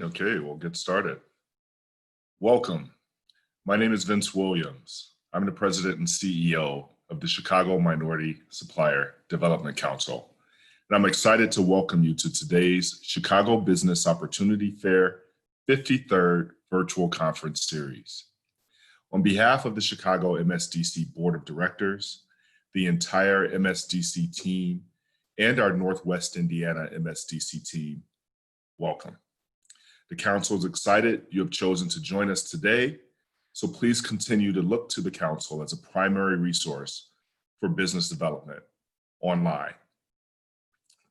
Okay, we'll get started. Welcome. My name is Vince Williams. I'm the president and CEO of the Chicago Minority Supplier Development Council. And I'm excited to welcome you to today's Chicago Business Opportunity Fair 53rd Virtual Conference Series. On behalf of the Chicago MSDC Board of Directors, the entire MSDC team, and our Northwest Indiana MSDC team, welcome. The Council is excited you have chosen to join us today, so please continue to look to the Council as a primary resource for business development online.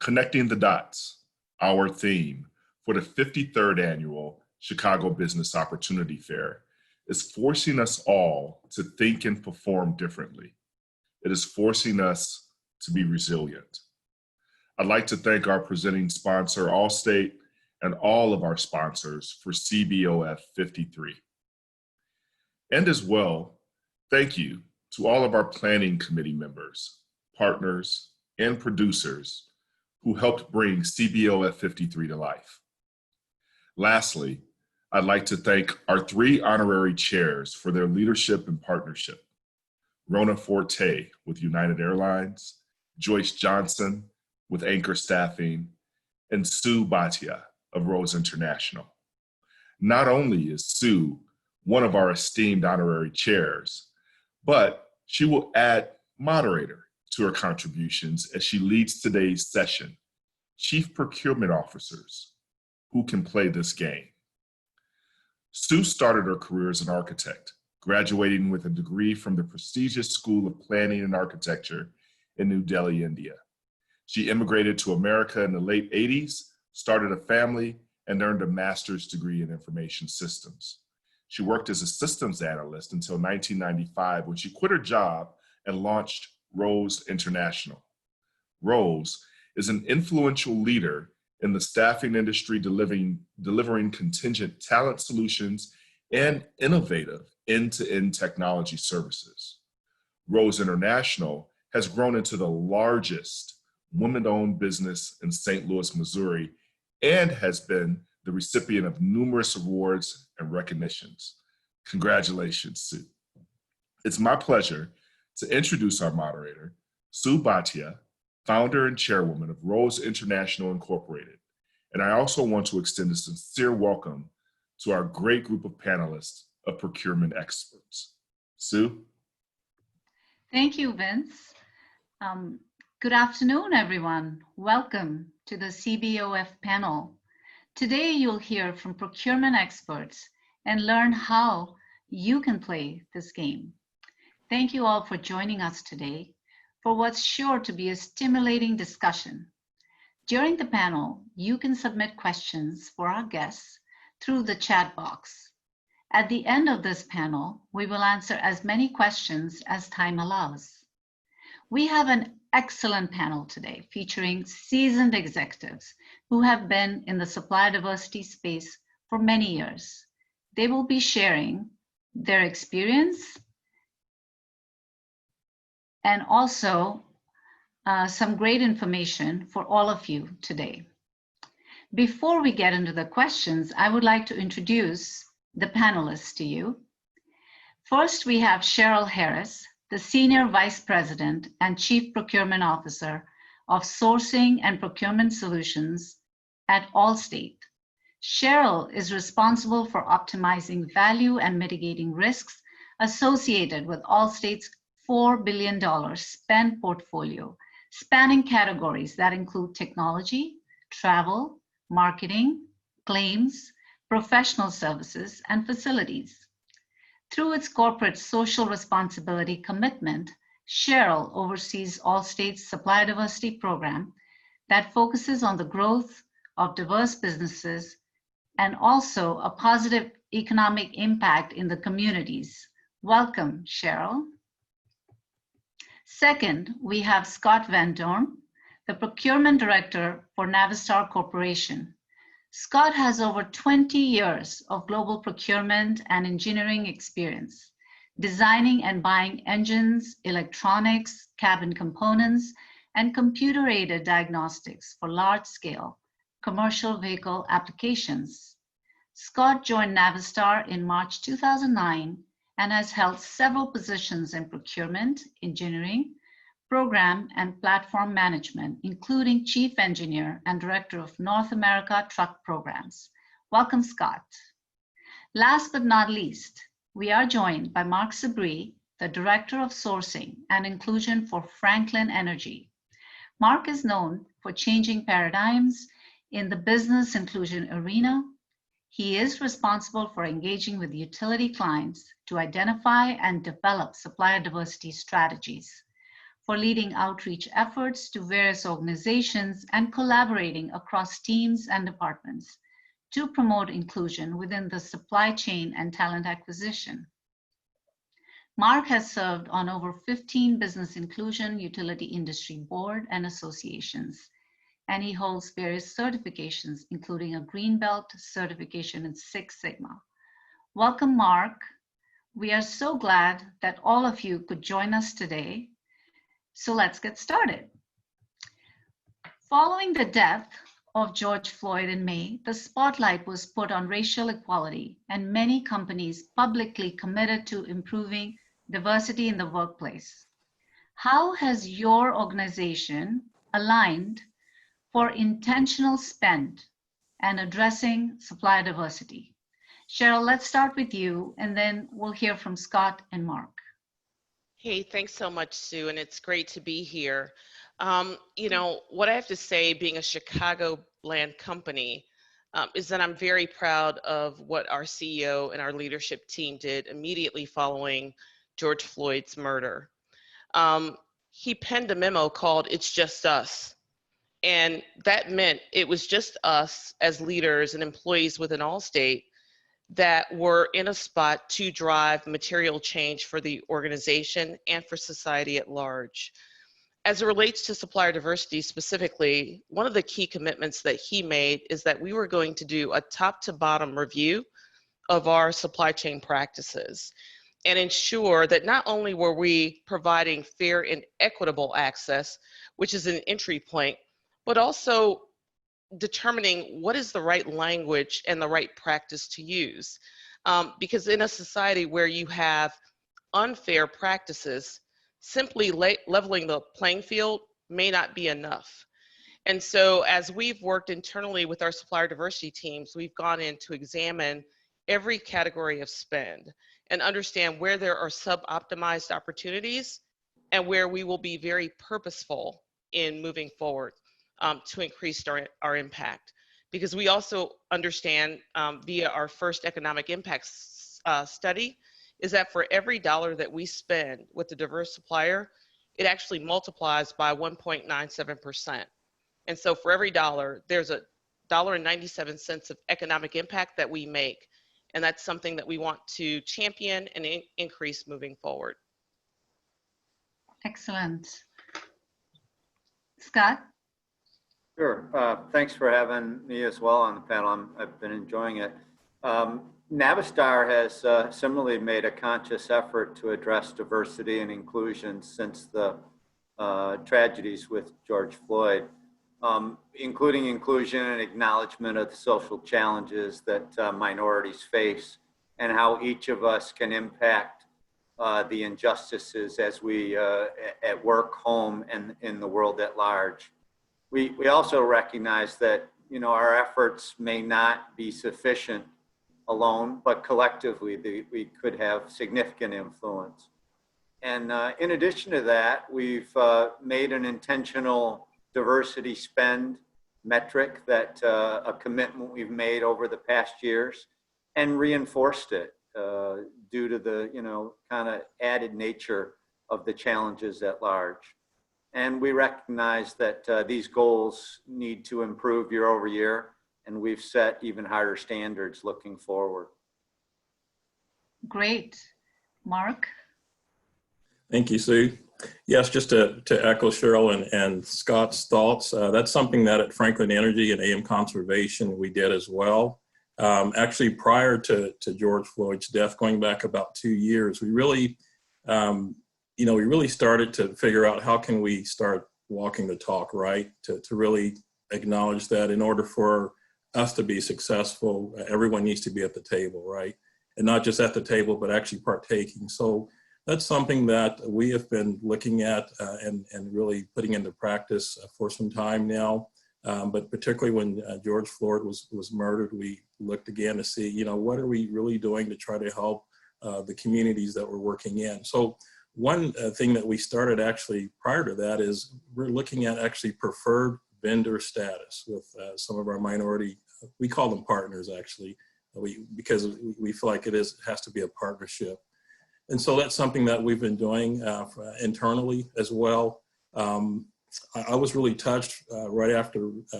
Connecting the Dots, our theme for the 53rd Annual Chicago Business Opportunity Fair, is forcing us all to think and perform differently. It is forcing us to be resilient. I'd like to thank our presenting sponsor, Allstate, and all of our sponsors for CBOF53. And as well, thank you to all of our planning committee members, partners, and producers who helped bring CBOF53 to life. Lastly, I'd like to thank our 3 honorary chairs for their leadership and partnership. Rona Forte with United Airlines, Joyce Johnson with Anchor Staffing, and Sue Bhatia of Rose International. Not only is Sue one of our esteemed honorary chairs, but she will add moderator to her contributions as she leads today's session, Chief Procurement Officers, who can play this game. Sue started her career as an architect, graduating with a degree from the prestigious School of Planning and Architecture in New Delhi, India. She immigrated to America in the late 80s, started a family, and earned a master's degree in information systems. She worked as a systems analyst until 1995 when she quit her job and launched Rose International. Rose is an influential leader in the staffing industry, delivering contingent talent solutions and innovative end-to-end technology services. Rose International has grown into the largest women-owned business in St. Louis, Missouri, and has been the recipient of numerous awards and recognitions. Congratulations, Sue. It's my pleasure to introduce our moderator, Sue Bhatia, founder and chairwoman of Rose International Incorporated. And I also want to extend a sincere welcome to our great group of panelists of procurement experts. Sue? Thank you, Vince. Good afternoon, everyone. Welcome to the CBOF panel. Today, you'll hear from procurement experts and learn how you can play this game. Thank you all for joining us today for what's sure to be a stimulating discussion. During the panel, you can submit questions for our guests through the chat box. At the end of this panel, we will answer as many questions as time allows. We have an excellent panel today featuring seasoned executives who have been in the supplier diversity space for many years. They will be sharing their experience and also some great information for all of you today. Before we get into the questions, I would like to introduce the panelists to you. First, we have Cheryl Harris, the Senior Vice President and Chief Procurement Officer of Sourcing and Procurement Solutions at Allstate. Cheryl is responsible for optimizing value and mitigating risks associated with Allstate's $4 billion spend portfolio, spanning categories that include technology, travel, marketing, claims, professional services, and facilities. Through its corporate social responsibility commitment, Cheryl oversees Allstate's supplier diversity program that focuses on the growth of diverse businesses and also a positive economic impact in the communities. Welcome, Cheryl. Second, we have Scott Van Dorn, the Procurement Director for Navistar Corporation. Scott has over 20 years of global procurement and engineering experience, designing and buying engines, electronics, cabin components, and computer-aided diagnostics for large-scale commercial vehicle applications. Scott joined Navistar in March 2009 and has held several positions in procurement, engineering, program and platform management, including Chief Engineer and Director of North America Truck Programs. Welcome, Scott. Last but not least, we are joined by Mark Sebree, the Director of Sourcing and Inclusion for Franklin Energy. Mark is known for changing paradigms in the business inclusion arena. He is responsible for engaging with utility clients to identify and develop supplier diversity strategies, for leading outreach efforts to various organizations and collaborating across teams and departments to promote inclusion within the supply chain and talent acquisition. Mark has served on over 15 business inclusion utility industry board and associations, and he holds various certifications, including a Green Belt certification in Six Sigma. Welcome, Mark. We are so glad that all of you could join us today. So let's get started. Following the death of George Floyd in May, the spotlight was put on racial equality, and many companies publicly committed to improving diversity in the workplace. How has your organization aligned for intentional spend and addressing supplier diversity? Cheryl, let's start with you, and then we'll hear from Scott and Mark. Hey, thanks so much, Sue, and it's great to be here. You know, what I have to say, being a Chicagoland company, is that I'm very proud of what our CEO and our leadership team did immediately following George Floyd's murder. He penned a memo called "It's Just Us." And that meant it was just us as leaders and employees within Allstate that were in a spot to drive material change for the organization and for society at large. As it relates to supplier diversity specifically, one of the key commitments that he made is that we were going to do a top to bottom review of our supply chain practices and ensure that not only were we providing fair and equitable access, which is an entry point, but also determining what is the right language and the right practice to use. Because in a society where you have unfair practices, simply leveling the playing field may not be enough. And so as we've worked internally with our supplier diversity teams, we've gone in to examine every category of spend and understand where there are sub-optimized opportunities and where we will be very purposeful in moving forward to increase our impact. Because we also understand via our first economic impact study is that for every dollar that we spend with a diverse supplier, it actually multiplies by 1.97%. And so for every dollar, there's $1.97 of economic impact that we make. And that's something that we want to champion and increase moving forward. Excellent. Scott? Sure. Thanks for having me as well on the panel. I've been enjoying it. Navistar has similarly made a conscious effort to address diversity and inclusion since the tragedies with George Floyd, including inclusion and acknowledgement of the social challenges that minorities face and how each of us can impact the injustices as we at work, home, and in the world at large. We also recognize that, you know, our efforts may not be sufficient alone, but collectively we could have significant influence. And in addition to that, we've made an intentional diversity spend metric that a commitment we've made over the past years and reinforced it due to the, you know, kind of added nature of the challenges at large. And we recognize that these goals need to improve year over year, and we've set even higher standards looking forward. Great. Mark? Thank you, Sue. Yes, just to echo Cheryl and Scott's thoughts, that's something that at Franklin Energy and AM Conservation we did as well. Actually, prior to George Floyd's death, going back about 2 years, we really, we really started to figure out how can we start walking the talk, right? To really acknowledge that in order for us to be successful, everyone needs to be at the table, right? And not just at the table, but actually partaking. So that's something that we have been looking at and really putting into practice for some time now. But particularly when George Floyd was murdered, we looked again to see, you know, what are we really doing to try to help the communities that we're working in. So one thing that we started actually prior to that is we're looking at actually preferred vendor status with some of our minority, we call them partners actually, because we feel like it has to be a partnership. And so that's something that we've been doing internally as well. I was really touched right after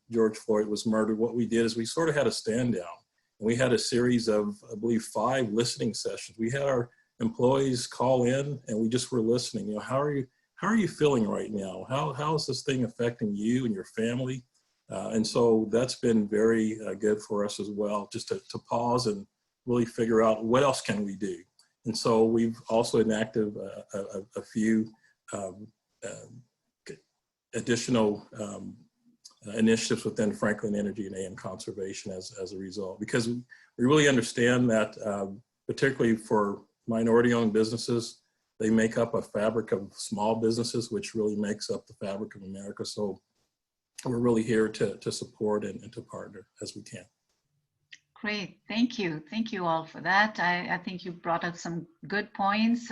George Floyd was murdered. What we did is we sort of had a stand down. And we had a series of, I believe, 5 listening sessions. We had our employees call in and we just were listening. You know, how are you feeling right now? How is this thing affecting you and your family? And so that's been very good for us as well, just to pause and really figure out what else can we do. And so we've also enacted a few additional initiatives within Franklin Energy and AM Conservation as a result, because we really understand that particularly for minority-owned businesses, they make up a fabric of small businesses, which really makes up the fabric of America. So we're really here to support and to partner as we can. Great, thank you. Thank you all for that. I think you brought up some good points.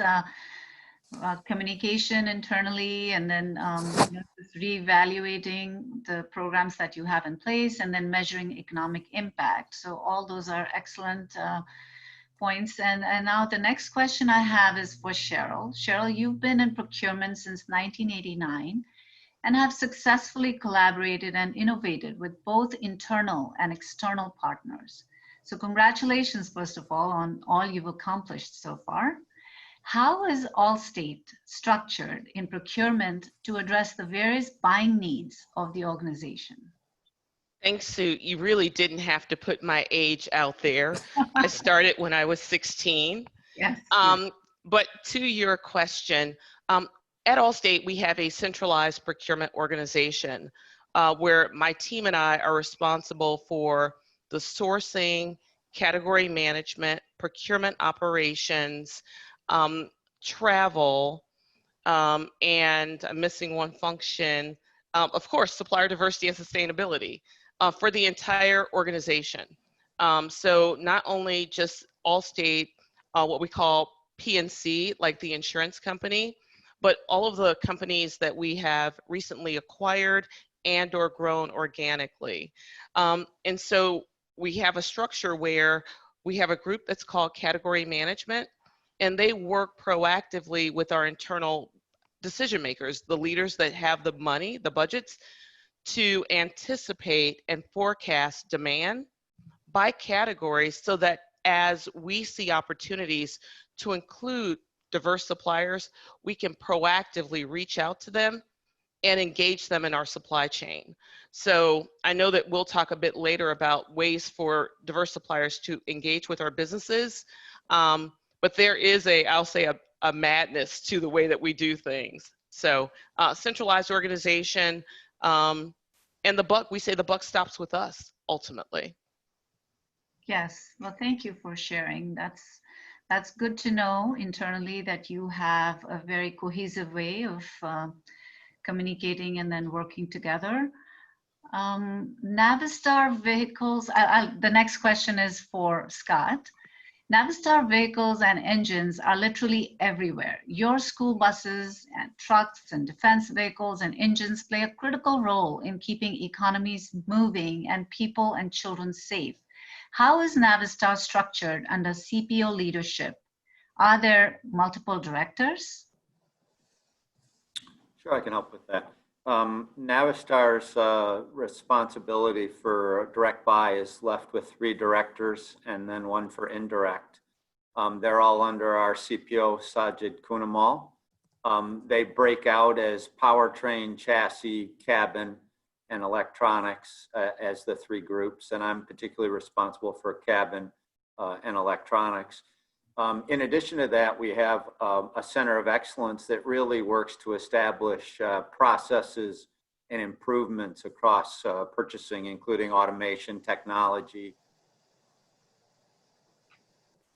Communication internally, and then you know, just reevaluating the programs that you have in place, and then measuring economic impact. So all those are excellent points. And now the next question I have is for Cheryl. Cheryl, you've been in procurement since 1989 and have successfully collaborated and innovated with both internal and external partners. So congratulations, first of all, on all you've accomplished so far. How is Allstate structured in procurement to address the various buying needs of the organization? Thanks, Sue. You really didn't have to put my age out there. I started when I was 16. Yes. But to your question, at Allstate, we have a centralized procurement organization where my team and I are responsible for the sourcing, category management, procurement operations, travel, and I'm missing one function, of course, supplier diversity and sustainability for the entire organization. So not only just Allstate, what we call P&C, like the insurance company, but all of the companies that we have recently acquired and or grown organically. And so we have a structure where we have a group that's called category management, and they work proactively with our internal decision makers, the leaders that have the money, the budgets, to anticipate and forecast demand by categories so that as we see opportunities to include diverse suppliers, we can proactively reach out to them and engage them in our supply chain. So I know that we'll talk a bit later about ways for diverse suppliers to engage with our businesses, but there is I'll say a madness to the way that we do things. So centralized organization, and we say the buck stops with us ultimately. Yes, well, thank you for sharing. That's good to know internally that you have a very cohesive way of communicating and then working together. Navistar vehicles, the next question is for Scott. Navistar vehicles and engines are literally everywhere. Your school buses and trucks and defense vehicles and engines play a critical role in keeping economies moving and people and children safe. How is Navistar structured under CPO leadership? Are there multiple directors? Sure, I can help with that. Navistar's responsibility for direct buy is left with 3 directors and then 1 for indirect. They're all under our CPO, Sajid Kunamal. They break out as powertrain, chassis, cabin, and electronics as the 3 groups, and I'm particularly responsible for cabin and electronics. In addition to that, we have a center of excellence that really works to establish processes and improvements across purchasing, including automation, technology,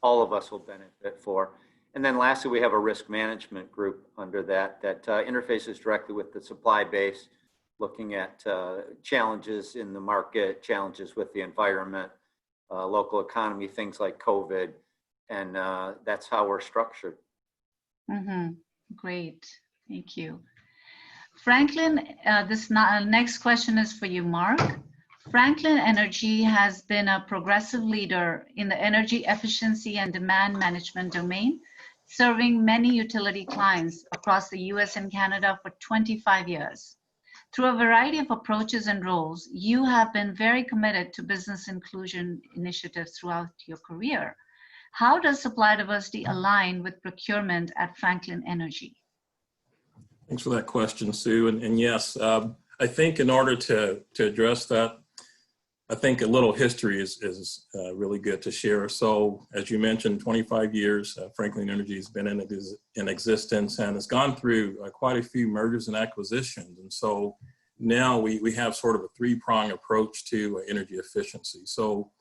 all of us will benefit for. And then lastly, we have a risk management group under that interfaces directly with the supply base, looking at challenges in the market, challenges with the environment, local economy, things like COVID, and that's how we're structured. Great, thank you. Franklin, this next question is for you, Mark. Franklin Energy has been a progressive leader in the energy efficiency and demand management domain, serving many utility clients across the US and Canada for 25 years. Through a variety of approaches and roles, you have been very committed to business inclusion initiatives throughout your career. How does supply diversity align with procurement at Franklin Energy? Thanks for that question, Sue. And yes, I think in order to address that, I think a little history is really good to share. So as you mentioned, 25 years, Franklin Energy has been in existence and has gone through quite a few mergers and acquisitions. And so now we have sort of a three-prong approach to energy efficiency. So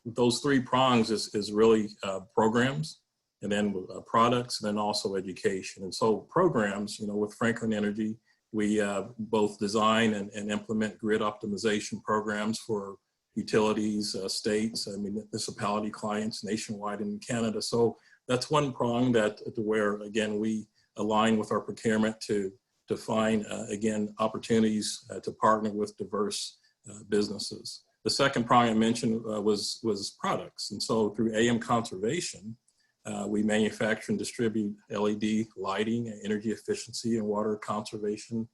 those three prongs is really programs, and then products, and then also education. And so programs, with Franklin Energy, we both design and implement grid optimization programs for utilities, states, municipality clients nationwide in Canada. So that's one prong where, again, we align with our procurement to find, again, opportunities to partner with diverse businesses. The second prong I mentioned was products. And so through AM conservation, we manufacture and distribute LED lighting, energy efficiency, and water conservation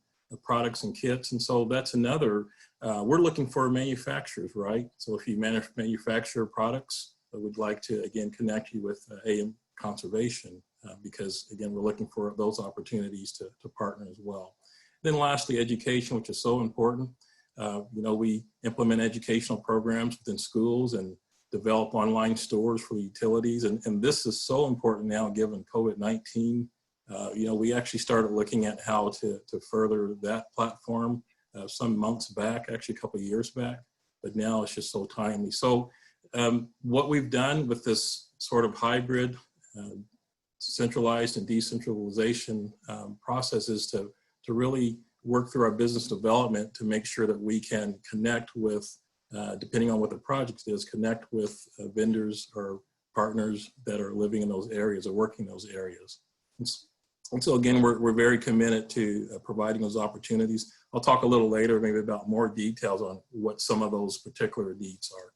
products and kits. And so that's another, we're looking for manufacturers, right? So if you manufacture products, we'd like to, again, connect you with AM conservation because, again, we're looking for those opportunities to partner as well. Then lastly, education, which is so important. We implement educational programs within schools and develop online stores for utilities. And this is so important now given COVID-19. We actually started looking at how to further that platform some months back, actually a couple of years back, but now it's just so timely. So what we've done with this sort of hybrid, centralized and decentralization process is to really work through our business development to make sure that we can connect with depending on what the project is, connect with vendors or partners that are living in those areas or working in those areas. And so again, we're very committed to providing those opportunities. I'll talk a little later maybe about more details on what some of those particular needs are.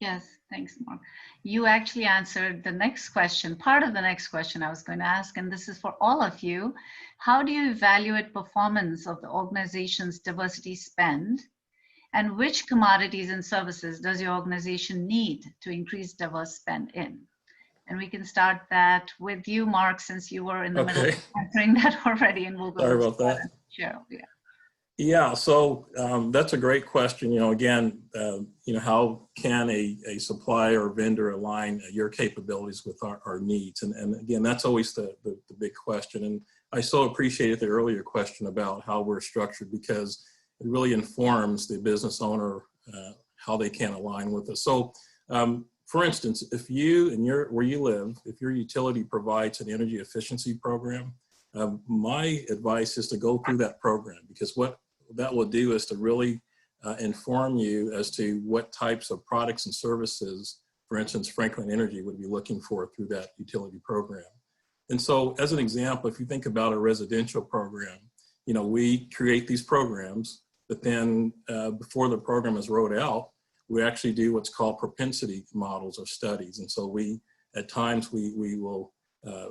Yes, thanks, Mark. You actually answered the next question, part of the next question I was going to ask, and this is for all of you. How do you evaluate performance of the organization's diversity spend? And which commodities and services does your organization need to increase diverse spend in? And we can start that with you, Mark, since you were in the middle of answering that already, and we'll go. Sorry about that. Cheryl, Yeah, so that's a great question. Again, how can a supplier or vendor align your capabilities with our needs? And again, that's always the big question. And I so appreciated the earlier question about how we're structured because it really informs the business owner how they can align with us. So, for instance, if you where you live, if your utility provides an energy efficiency program, my advice is to go through that program because what that will do is to really inform you as to what types of products and services, for instance, Franklin Energy would be looking for through that utility program. And so, as an example, if you think about a residential program, we create these programs. But then before the program is rolled out, we actually do what's called propensity models or studies. And so at times we will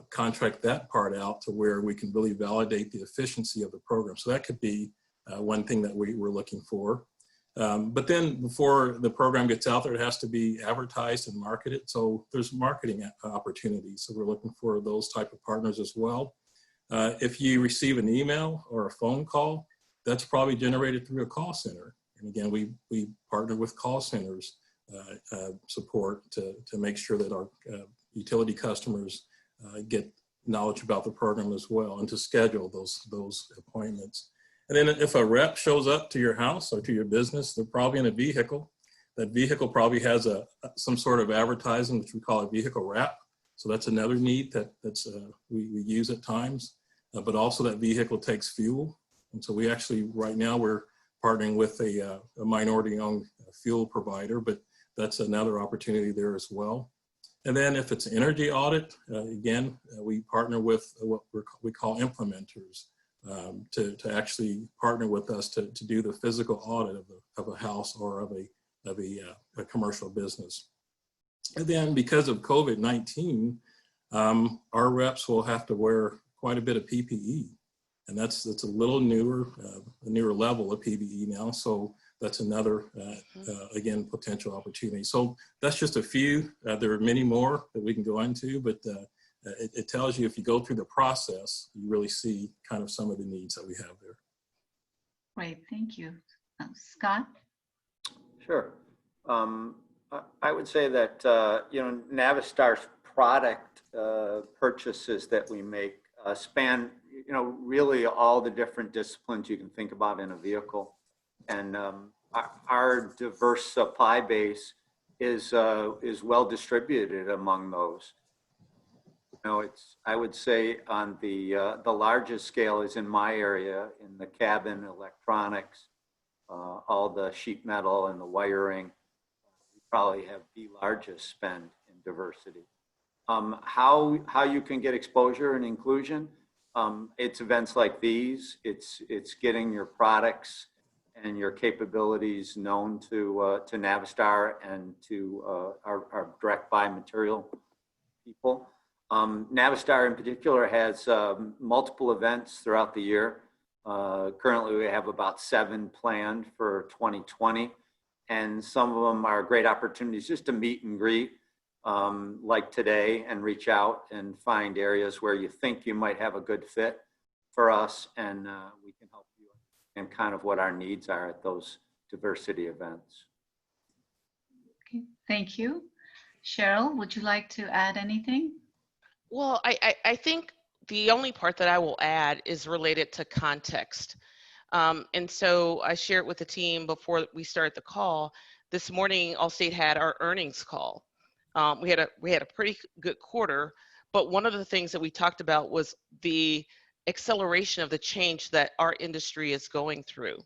contract that part out to where we can really validate the efficiency of the program. So that could be one thing that we're looking for. But then before the program gets out there, it has to be advertised and marketed. So there's marketing opportunities. So we're looking for those type of partners as well. If you receive an email or a phone call, that's probably generated through a call center. And again, we partner with call centers support to make sure that our utility customers get knowledge about the program as well and to schedule those appointments. And then if a rep shows up to your house or to your business, they're probably in a vehicle. That vehicle probably has some sort of advertising, which we call a vehicle wrap. So that's another need we use at times. But also that vehicle takes fuel. And so we actually, right now, we're partnering with a minority-owned fuel provider, but that's another opportunity there as well. And then if it's energy audit, again, we partner with what we call implementers to actually partner with us to do the physical audit of a house or of a commercial business. And then because of COVID-19, our reps will have to wear quite a bit of PPE. And that's a little newer, a newer level of PPE now. So that's another, again, potential opportunity. So that's just a few. There are many more that we can go into, but it tells you if you go through the process, you really see kind of some of the needs that we have there. Great, thank you. Scott? Sure. I would say that, Navistar's product purchases that we make span, really all the different disciplines you can think about in a vehicle. And our diverse supply base is well distributed among those. I would say on the largest scale is in my area, in the cabin electronics, all the sheet metal and the wiring. We probably have the largest spend in diversity. How you can get exposure and inclusion? It's events like these. It's getting your products and your capabilities known to Navistar and to our direct buy material people. Navistar in particular has multiple events throughout the year. Currently we have about 7 planned for 2020, and some of them are great opportunities just to meet and greet, like today, and reach out and find areas where you think you might have a good fit for us, and we can help you and kind of what our needs are at those diversity events. Okay, thank you. Cheryl, would you like to add anything? Well, I think the only part that I will add is related to context. And so I shared with the team before we started the call. This morning, Allstate had our earnings call. We had a pretty good quarter, but one of the things that we talked about was the acceleration of the change that our industry is going through.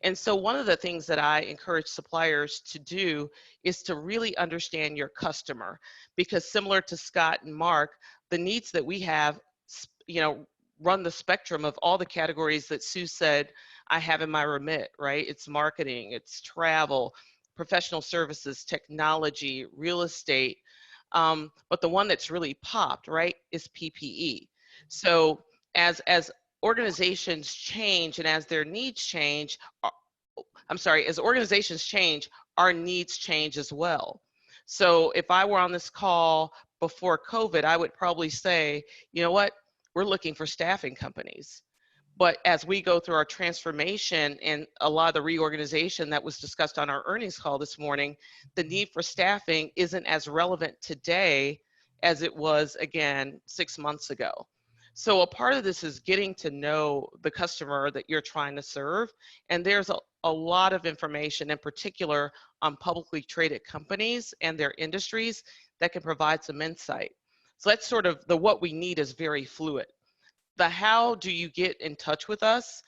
And so one of the things that I encourage suppliers to do is to really understand your customer, because similar to Scott and Mark, the needs that we have, run the spectrum of all the categories that Sue said I have in my remit, right? It's marketing, it's travel, professional services, technology, real estate. But the one that's really popped, right, is PPE. So as organizations change and as their needs change, as organizations change, our needs change as well. So if I were on this call before COVID, I would probably say, you know what, we're looking for staffing companies. But as we go through our transformation and a lot of the reorganization that was discussed on our earnings call this morning, the need for staffing isn't as relevant today as it was, again, 6 months ago. So a part of this is getting to know the customer that you're trying to serve. And there's a lot of information, in particular on publicly traded companies and their industries, that can provide some insight. So that's sort of what we need is very fluid. The how do you get in touch with us?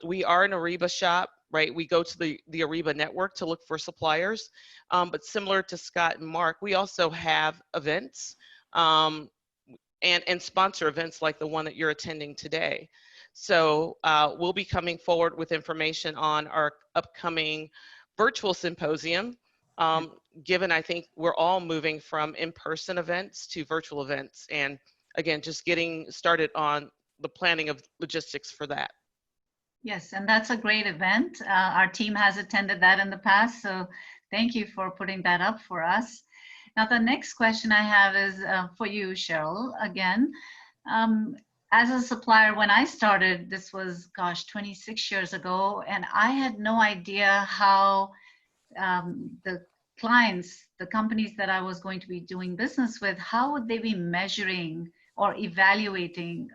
We are an Ariba shop, right? We go to the Ariba network to look for suppliers. But similar to Scott and Mark, we also have events and sponsor events like the one that you're attending today. So we'll be coming forward with information on our upcoming virtual symposium, given I think we're all moving from in-person events to virtual events. And again, just getting started on the planning of logistics for that. Yes, and that's a great event. Our team has attended that in the past, so thank you for putting that up for us. Now, the next question I have is for you, Cheryl, again. As a supplier, when I started, this was, 26 years ago, and I had no idea how the clients, the companies that I was going to be doing business with, how would they be measuring or evaluating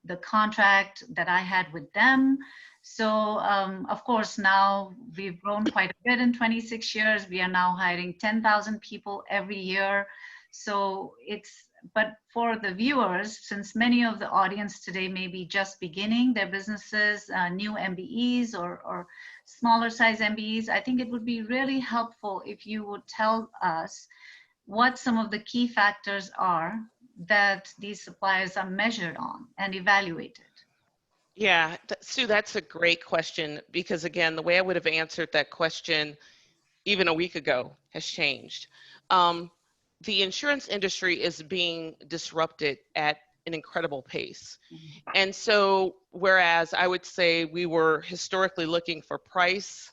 the contract that I had with them. So of course, now we've grown quite a bit in 26 years. We are now hiring 10,000 people every year. So but for the viewers, since many of the audience today may be just beginning their businesses, new MBEs or smaller size MBEs, I think it would be really helpful if you would tell us what some of the key factors are that these suppliers are measured on and evaluated. Yeah, Sue, that's a great question, because again, the way I would have answered that question even a week ago has changed. The insurance industry is being disrupted at an incredible pace. And so, whereas I would say we were historically looking for price,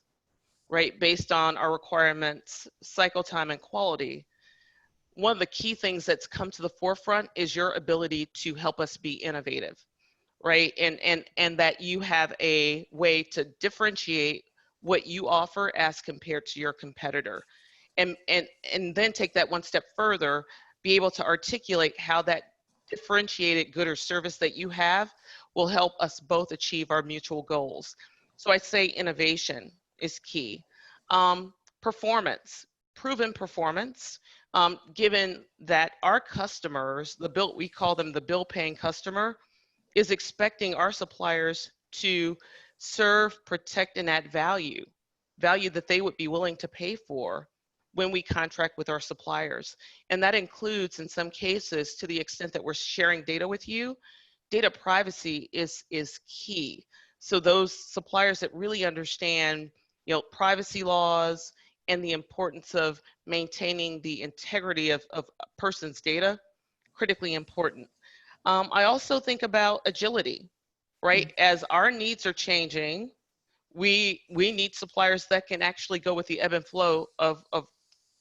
right, based on our requirements, cycle time, and quality, one of the key things that's come to the forefront is your ability to help us be innovative, right? And that you have a way to differentiate what you offer as compared to your competitor. And then take that one step further, be able to articulate how that differentiated good or service that you have will help us both achieve our mutual goals. So I'd say innovation is key. Performance, proven performance, given that our customers, we call them the bill paying customer, is expecting our suppliers to serve, protect, and add value that they would be willing to pay for when we contract with our suppliers. And that includes, in some cases, to the extent that we're sharing data with you, data privacy is key. So those suppliers that really understand, privacy laws and the importance of maintaining the integrity of a person's data, critically important. I also think about agility, right? As our needs are changing, we need suppliers that can actually go with the ebb and flow of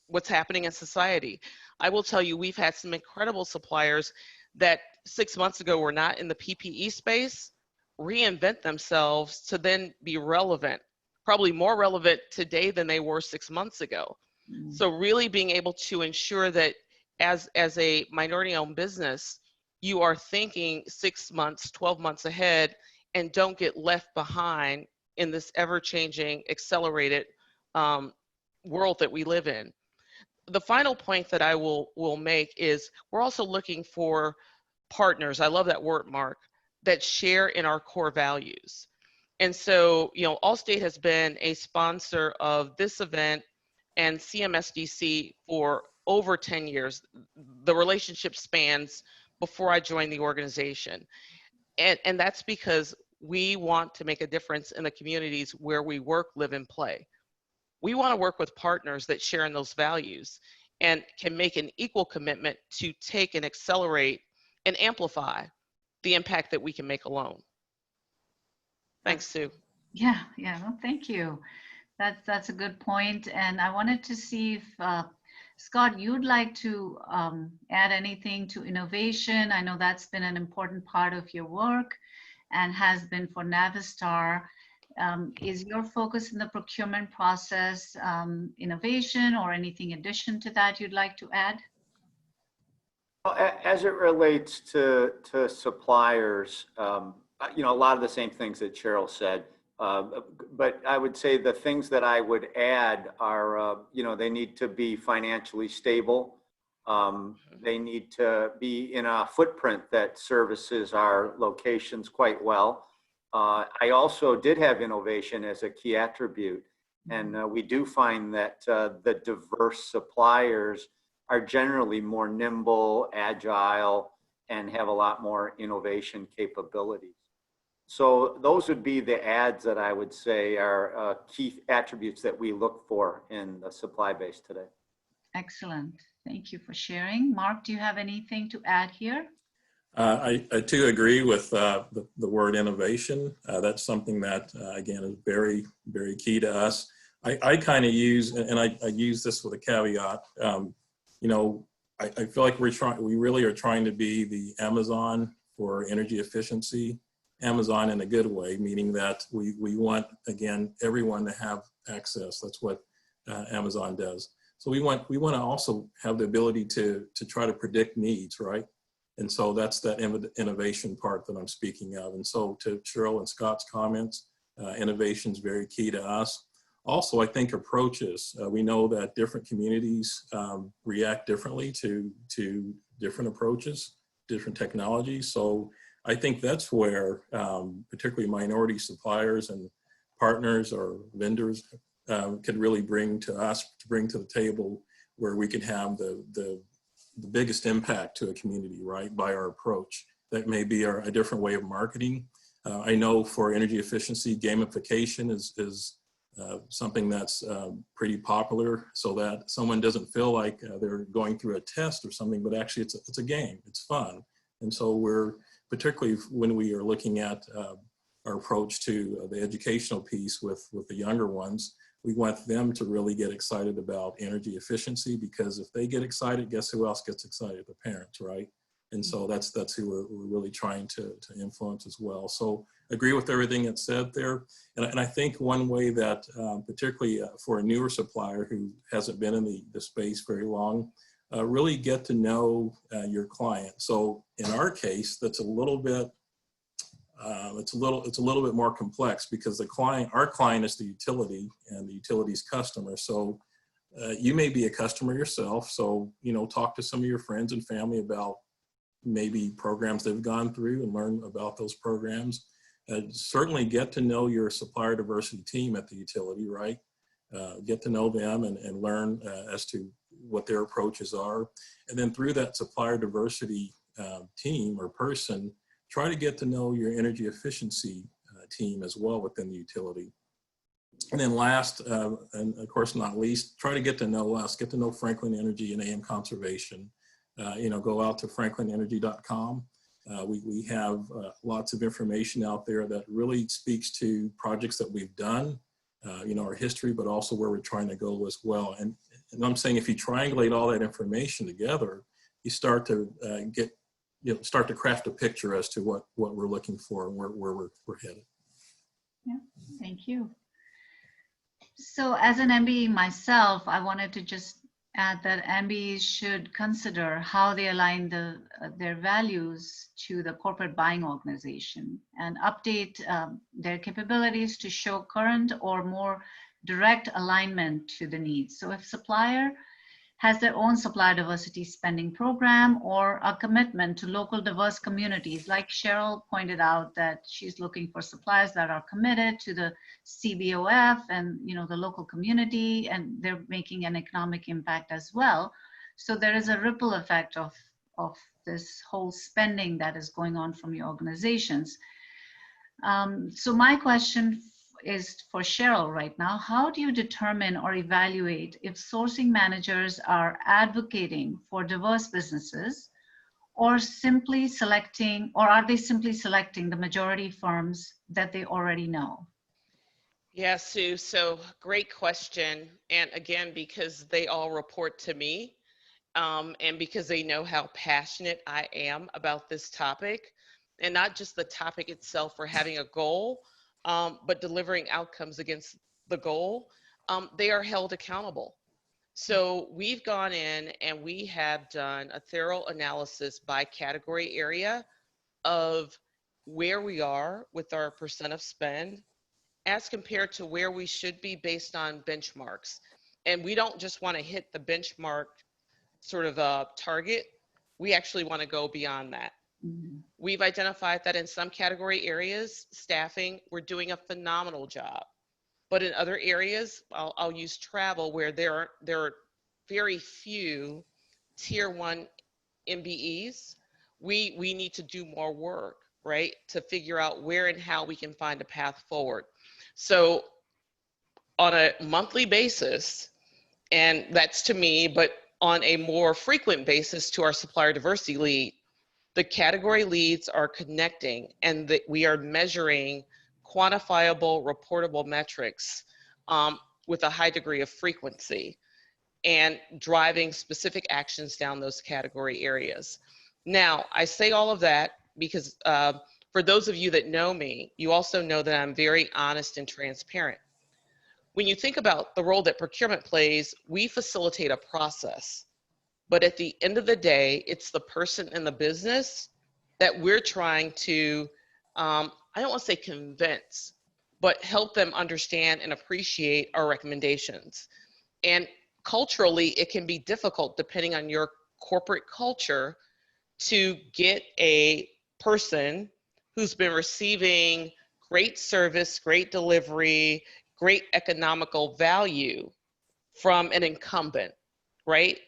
what's happening in society. I will tell you, we've had some incredible suppliers that 6 months ago were not in the PPE space, reinvent themselves to then be relevant, probably more relevant today than they were 6 months ago. So really being able to ensure that as a minority-owned business, you are thinking 6 months, 12 months ahead, and don't get left behind in this ever-changing, accelerated world that we live in. The final point that I will make is we're also looking for partners. I love that word, Mark, that share in our core values. And so, Allstate has been a sponsor of this event and CMSDC for over 10 years. The relationship spans before I joined the organization. And that's because we want to make a difference in the communities where we work, live, and play. We want to work with partners that share in those values and can make an equal commitment to take and accelerate and amplify the impact that we can make alone. Thanks, Sue. Yeah, well, thank you. That's a good point. And I wanted to see if, Scott, you'd like to add anything to innovation. I know that's been an important part of your work and has been for Navistar. Is your focus in the procurement process innovation or anything addition to that you'd like to add? Well, as it relates to suppliers, a lot of the same things that Cheryl said, but I would say the things that I would add are, they need to be financially stable. They need to be in a footprint that services our locations quite well. I also did have innovation as a key attribute, and we do find that the diverse suppliers are generally more nimble, agile, and have a lot more innovation capabilities. So those would be the adds that I would say are key attributes that we look for in the supply base today. Excellent. Thank you for sharing. Mark, do you have anything to add here? I too agree with the word innovation. That's something that, again, is very, very key to us. I kind of use, and I use this with a caveat, I feel like we really are trying to be the Amazon for energy efficiency, Amazon in a good way, meaning that we want, again, everyone to have access. That's what Amazon does. So we want to also have the ability to try to predict needs, right? And so that's that innovation part that I'm speaking of. And so to Cheryl and Scott's comments, innovation is very key to us. Also, I think approaches. We know that different communities react differently to different approaches, different technologies. So I think that's where particularly minority suppliers and partners or vendors could really bring to the table, where we can have the biggest impact to a community, right, by our approach. That may be a different way of marketing. I know for energy efficiency, gamification is something that's pretty popular, so that someone doesn't feel like they're going through a test or something, but actually it's a game, it's fun. And so we're, particularly when we are looking at our approach to the educational piece with the younger ones, we want them to really get excited about energy efficiency, because if they get excited, guess who else gets excited? The parents, right? And so that's who we're really trying to influence as well. So agree with everything that's said there. And I think one way that, particularly for a newer supplier who hasn't been in the space very long, really get to know your client. So in our case, that's a little bit, it's a little bit more complex, because our client is the utility and the utility's customer. So you may be a customer yourself. So, talk to some of your friends and family about maybe programs they've gone through and learn about those programs. Certainly get to know your supplier diversity team at the utility, right? Get to know them and learn as to what their approaches are. And then through that supplier diversity team or person, try to get to know your energy efficiency team as well within the utility. And then last, and of course not least, try to get to know us, get to know Franklin Energy and AM Conservation. Go out to franklinenergy.com. We have lots of information out there that really speaks to projects that we've done, our history, but also where we're trying to go as well. And I'm saying, if you triangulate all that information together, you start to start to craft a picture as to what we're looking for and where we're headed. Yeah, thank you. So as an MBE myself, I wanted to just add that MBEs should consider how they align their values to the corporate buying organization, and update their capabilities to show current or more direct alignment to the needs. So if supplier has their own supplier diversity spending program, or a commitment to local diverse communities, like Cheryl pointed out that she's looking for suppliers that are committed to the CBOF and the local community, and they're making an economic impact as well. So there is a ripple effect of this whole spending that is going on from your organizations. So my question is for Cheryl right now. How do you determine or evaluate if sourcing managers are advocating for diverse businesses, or are they simply selecting the majority firms that they already know? Yeah, Sue, so great question. And again, because they all report to me, and because they know how passionate I am about this topic, and not just the topic itself for having a goal, but delivering outcomes against the goal, they are held accountable. So we've gone in and we have done a thorough analysis by category area of where we are with our percent of spend as compared to where we should be based on benchmarks. And we don't just want to hit the benchmark sort of target. We actually want to go beyond that. Mm-hmm. We've identified that in some category areas, staffing, we're doing a phenomenal job. But in other areas, I'll use travel, where there are very few tier 1 MBEs. We need to do more work, right, to figure out where and how we can find a path forward. So on a monthly basis, and that's to me, but on a more frequent basis to our supplier diversity lead, the category leads are connecting, and that we are measuring quantifiable, reportable metrics with a high degree of frequency, and driving specific actions down those category areas. Now, I say all of that because for those of you that know me, you also know that I'm very honest and transparent. When you think about the role that procurement plays, we facilitate a process, But at the end of the day, it's the person in the business that we're trying to, I don't want to say convince, but help them understand and appreciate our recommendations. And culturally, it can be difficult depending on your corporate culture to get a person who's been receiving great service, great delivery, great economical value from an incumbent, right?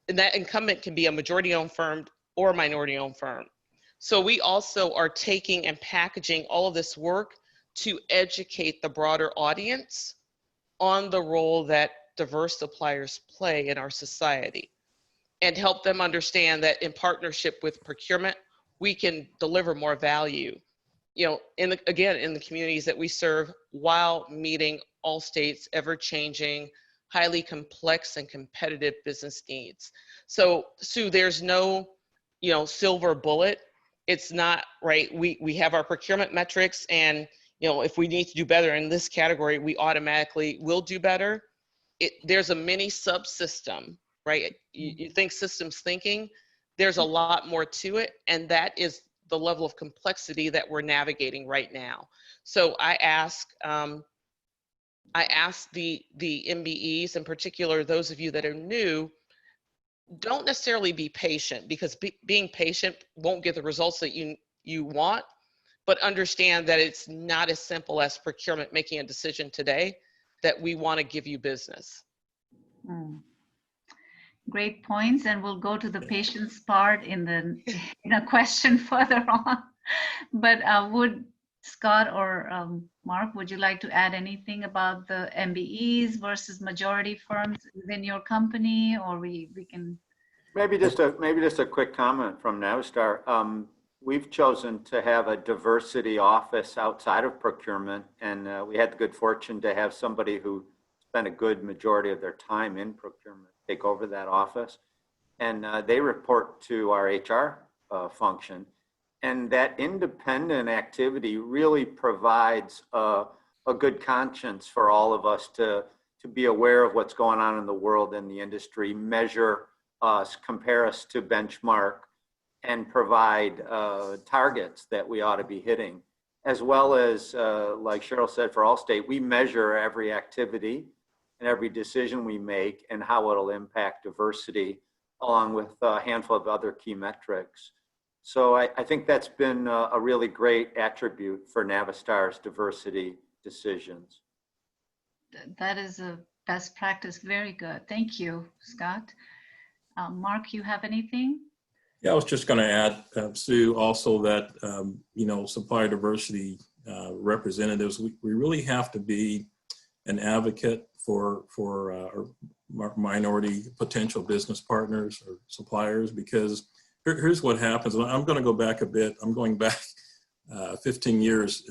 And that incumbent can be a majority-owned firm or a minority-owned firm. So we also are taking and packaging all of this work to educate the broader audience on the role that diverse suppliers play in our society, and help them understand that in partnership with procurement, we can deliver more value, you know, in the communities that we serve, while meeting Allstate's ever-changing, highly complex and competitive business needs. So, Sue, there's no, you know, silver bullet. It's not, right? We have our procurement metrics, and, you know, if we need to do better in this category, we automatically will do better. There's a mini subsystem, right? You think systems thinking, there's a lot more to it, and that is the level of complexity that we're navigating right now. So I ask the MBEs, in particular, those of you that are new, don't necessarily be patient, because being patient won't get the results that you want, but understand that it's not as simple as procurement making a decision today, that we want to give you business. Great points, and we'll go to the patience part in a question further on. But would Scott or Mark, would you like to add anything about the MBEs versus majority firms within your company, or we can? Maybe just a quick comment from Navistar. We've chosen to have a diversity office outside of procurement, and we had the good fortune to have somebody who spent a good majority of their time in procurement take over that office. And they report to our HR function. And that independent activity really provides a good conscience for all of us to be aware of what's going on in the world and the industry, measure us, compare us to benchmark, and provide targets that we ought to be hitting. As well as, like Cheryl said, for Allstate, we measure every activity and every decision we make and how it'll impact diversity, along with a handful of other key metrics. So I think that's been a really great attribute for Navistar's diversity decisions. That is a best practice. Very good. Thank you, Scott. Mark, you have anything? Yeah, I was just going to add, Sue, also that, you know, supplier diversity representatives, we really have to be an advocate for our minority potential business partners or suppliers, because here's what happens. And I'm going to go back a bit. I'm going back 15 years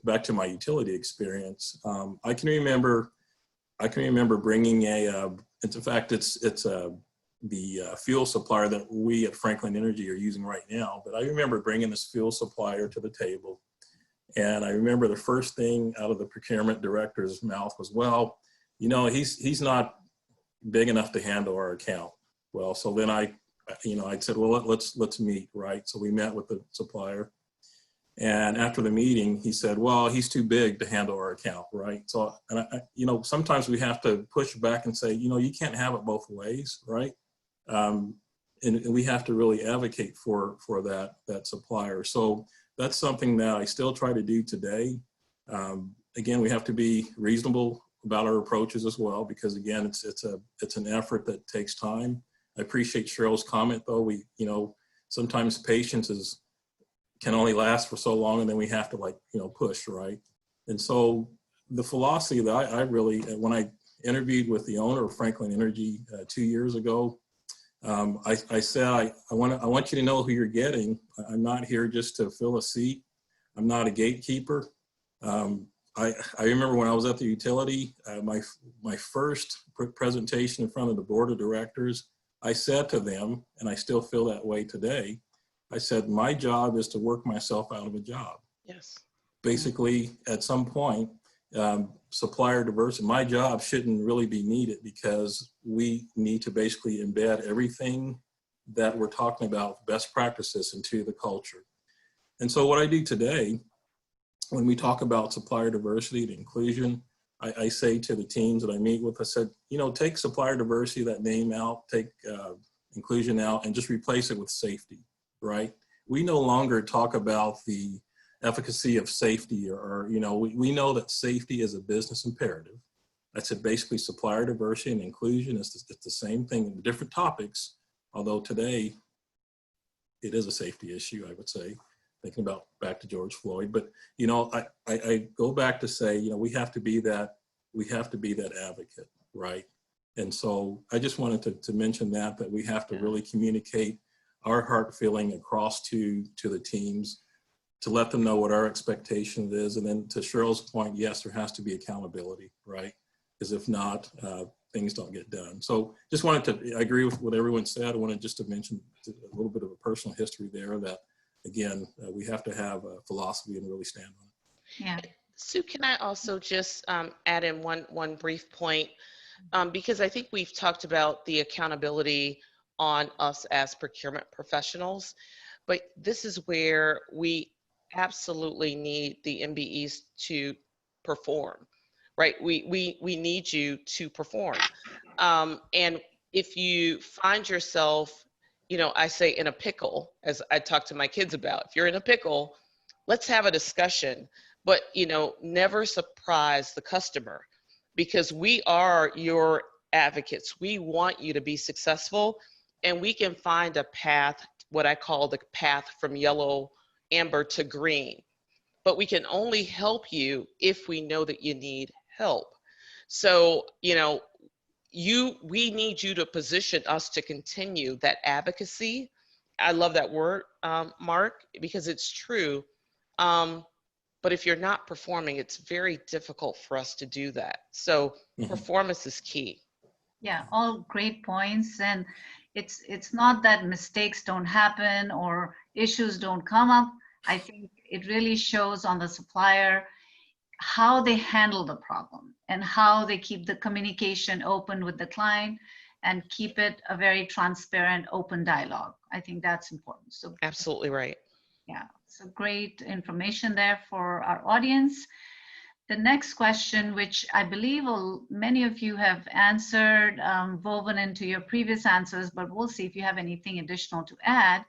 back to my utility experience. I can remember bringing in fact, it's the fuel supplier that we at Franklin Energy are using right now. But I remember bringing this fuel supplier to the table. And I remember the first thing out of the procurement director's mouth was, well, you know, he's not big enough to handle our account. Well, so then I said, well, let's meet, right? So we met with the supplier. And after the meeting, he said, well, he's too big to handle our account, right? So, and sometimes we have to push back and say, you know, you can't have it both ways, right? And we have to really advocate for that supplier. So that's something that I still try to do today. Again, we have to be reasonable about our approaches as well, because again, it's an effort that takes time. I appreciate Cheryl's comment though. Sometimes patience can only last for so long, and then we have to push, right? And so the philosophy that I really, when I interviewed with the owner of Franklin Energy 2 years ago, I said, I want you to know who you're getting. I'm not here just to fill a seat. I'm not a gatekeeper. I remember when I was at the utility, my first presentation in front of the board of directors, I said to them, and I still feel that way today, I said, my job is to work myself out of a job. Yes. Basically, at some point, supplier diversity, my job shouldn't really be needed because we need to basically embed everything that we're talking about, best practices, into the culture. And so what I do today, when we talk about supplier diversity and inclusion, I say to the teams that I meet with, I said, you know, take supplier diversity, that name out, take inclusion out, and just replace it with safety, right? We no longer talk about the efficacy of safety, or you know, we know that safety is a business imperative. I said basically supplier diversity and inclusion is it's the same thing in different topics, although today it is a safety issue, I would say, thinking about back to George Floyd. But you know, I go back to say, you know, we have to be that advocate, right? And so I just wanted to mention that we have to really communicate our heart feeling across to the teams, to let them know what our expectation is. And then to Cheryl's point, yes, there has to be accountability, right? Because if not, things don't get done. So just wanted to, I agree with what everyone said. I wanted just to mention a little bit of a personal history there that, again, we have to have a philosophy and really stand on it. Yeah. Sue, can I also just add in one brief point? Because I think we've talked about the accountability on us as procurement professionals, but this is where we absolutely need the MBEs to perform, right? We need you to perform. And if you find yourself, you know, I say in a pickle, as I talk to my kids about, if you're in a pickle, let's have a discussion, but, you know, never surprise the customer, because we are your advocates. We want you to be successful, and we can find a path, what I call the path from yellow, amber to green. But we can only help you if we know that you need help. So, you know, we need you to position us to continue that advocacy. I love that word, Mark, because it's true. But if you're not performing, it's very difficult for us to do that. So performance is key. Yeah, all great points. And it's not that mistakes don't happen or issues don't come up. I think it really shows on the supplier how they handle the problem and how they keep the communication open with the client and keep it a very transparent, open dialogue. I think that's important. So Absolutely right. yeah, so great information there for our audience. The next question, which I believe many of you have answered, woven into your previous answers, but we'll see if you have anything additional to add,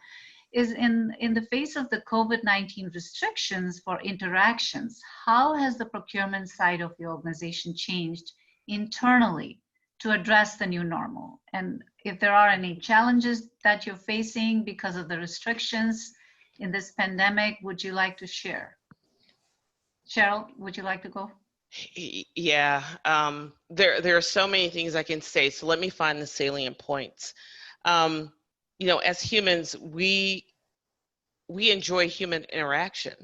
is in the face of the COVID-19 restrictions for interactions, how has the procurement side of the organization changed internally to address the new normal? And if there are any challenges that you're facing because of the restrictions in this pandemic, would you like to share? Cheryl, would you like to go? Yeah, there are so many things I can say. So let me find the salient points. You know, as humans, we enjoy human interaction.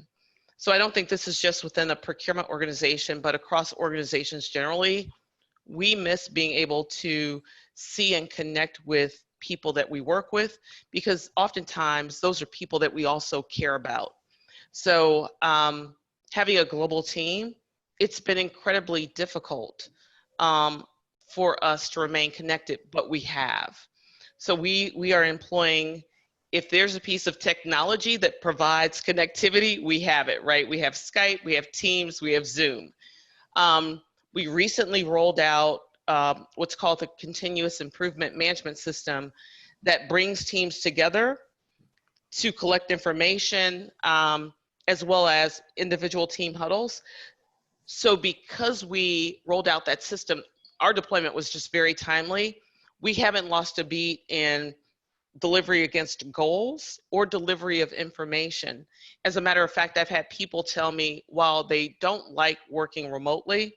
So I don't think this is just within the procurement organization, but across organizations generally. We miss being able to see and connect with people that we work with, because oftentimes those are people that we also care about. So having a global team, it's been incredibly difficult for us to remain connected, but we have. So we are employing, if there's a piece of technology that provides connectivity, we have it, right? We have Skype, we have Teams, we have Zoom. We recently rolled out what's called the Continuous Improvement Management System that brings teams together to collect information, as well as individual team huddles. So because we rolled out that system, our deployment was just very timely. We haven't lost a beat in delivery against goals or delivery of information. As a matter of fact, I've had people tell me while they don't like working remotely,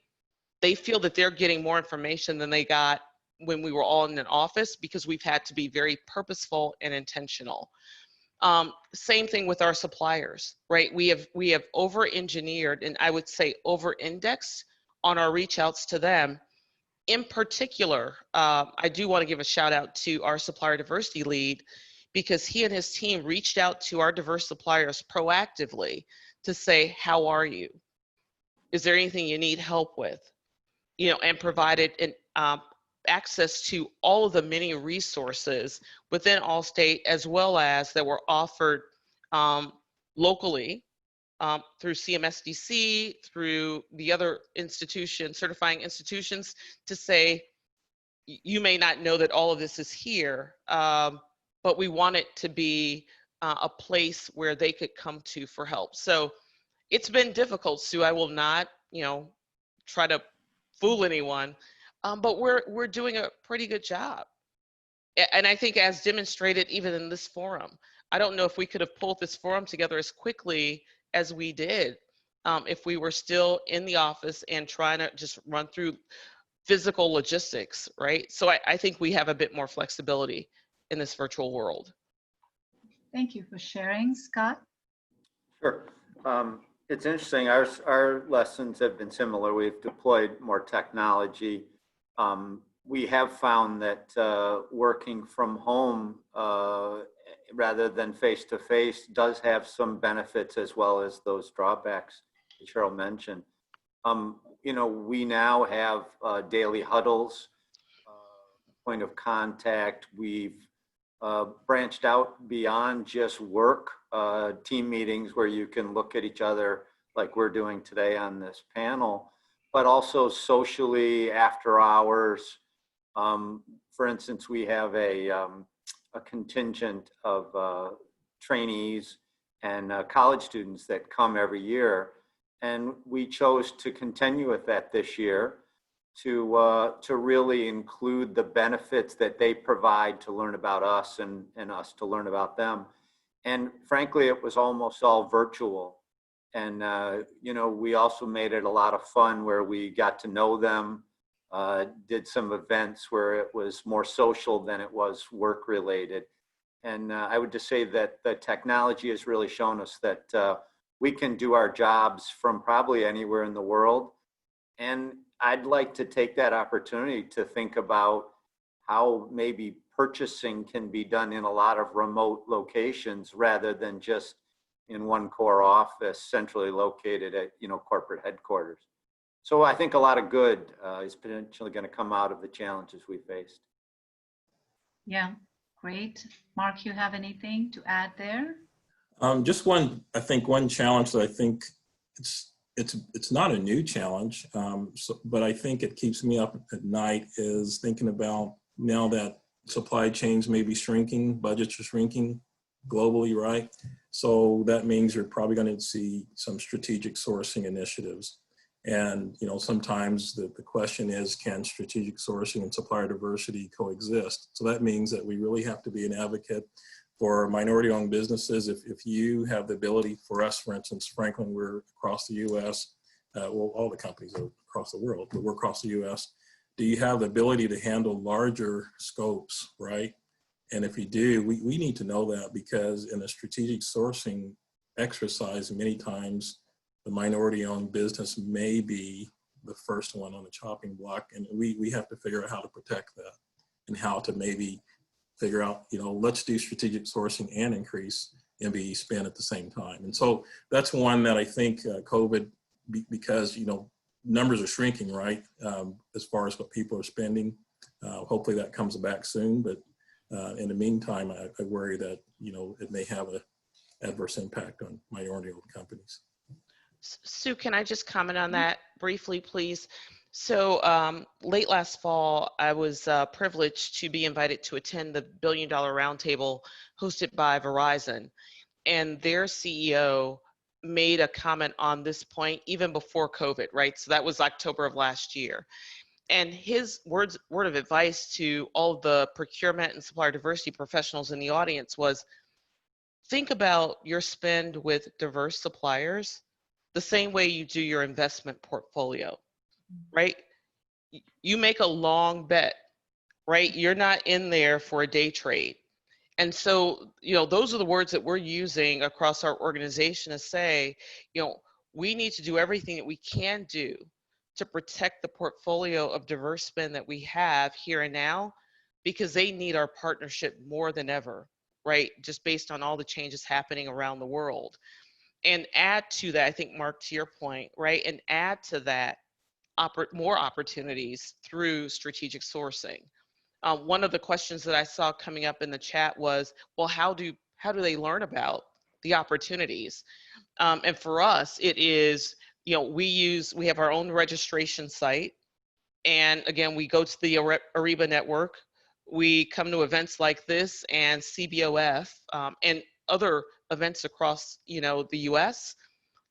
they feel that they're getting more information than they got when we were all in an office, because we've had to be very purposeful and intentional. Same thing with our suppliers, right? We have over-engineered, and I would say over-indexed on our reach outs to them. In particular, I do want to give a shout out to our supplier diversity lead, because he and his team reached out to our diverse suppliers proactively to say, how are you? Is there anything you need help with? You know, and provided access to all of the many resources within Allstate, as well as that were offered locally through CMSDC, through the other institutions, certifying institutions, to say, you may not know that all of this is here, but we want it to be a place where they could come to for help. So it's been difficult, Sue. I will not, you know, try to fool anyone, but we're doing a pretty good job. And I think, as demonstrated even in this forum, I don't know if we could have pulled this forum together as quickly as we did if we were still in the office and trying to just run through physical logistics, right? So I think we have a bit more flexibility in this virtual world. Thank you for sharing, Scott. Sure. It's interesting. Our lessons have been similar. We've deployed more technology. We have found that working from home rather than face-to-face does have some benefits, as well as those drawbacks that Cheryl mentioned. You know, we now have daily huddles, point of contact. We've branched out beyond just work, team meetings where you can look at each other like we're doing today on this panel, but also socially after hours. For instance, we have a contingent of trainees and college students that come every year, and we chose to continue with that this year to really include the benefits that they provide to learn about us and us to learn about them. And frankly, it was almost all virtual. And, you know, we also made it a lot of fun where we got to know them, did some events where it was more social than it was work related. And I would just say that the technology has really shown us that we can do our jobs from probably anywhere in the world. And I'd like to take that opportunity to think about how maybe purchasing can be done in a lot of remote locations rather than just in one core office centrally located at, you know, corporate headquarters. So I think a lot of good is potentially going to come out of the challenges we faced. Yeah, great. Mark, you have anything to add there? Just one, I think one challenge that I think it's not a new challenge, but I think it keeps me up at night is thinking about now that supply chains may be shrinking, budgets are shrinking globally, right? So that means you're probably going to see some strategic sourcing initiatives. And, you know, sometimes the question is, can strategic sourcing and supplier diversity coexist? So that means that we really have to be an advocate for minority-owned businesses. If you have the ability, for us, for instance, Franklin, we're across the U.S., well, all the companies are across the world, but we're across the U.S. Do you have the ability to handle larger scopes, right? And if you do, we need to know that, because in a strategic sourcing exercise, many times the minority-owned business may be the first one on the chopping block, and we have to figure out how to protect that and how to maybe figure out, you know, let's do strategic sourcing and increase MBE spend at the same time. And so that's one that I think COVID, because, you know, numbers are shrinking, right, as far as what people are spending. Hopefully that comes back soon, but in the meantime, I worry that, you know, it may have an adverse impact on minority-owned companies. Sue, can I just comment on that briefly, please? So late last fall, I was privileged to be invited to attend the $1 billion roundtable hosted by Verizon, and their CEO made a comment on this point even before COVID, right? So that was October of last year. And his word of advice to all of the procurement and supplier diversity professionals in the audience was, think about your spend with diverse suppliers the same way you do your investment portfolio, right? You make a long bet, right? You're not in there for a day trade. And so, you know, those are the words that we're using across our organization to say, you know, we need to do everything that we can do to protect the portfolio of diverse spend that we have here and now, because they need our partnership more than ever, right? Just based on all the changes happening around the world. And add to that, I think, Mark, to your point, right? And add to that more opportunities through strategic sourcing. One of the questions that I saw coming up in the chat was, well, how do they learn about the opportunities? And for us, it is, we have our own registration site. And again, we go to the Ariba network. We come to events like this and CBOF and other events across, the US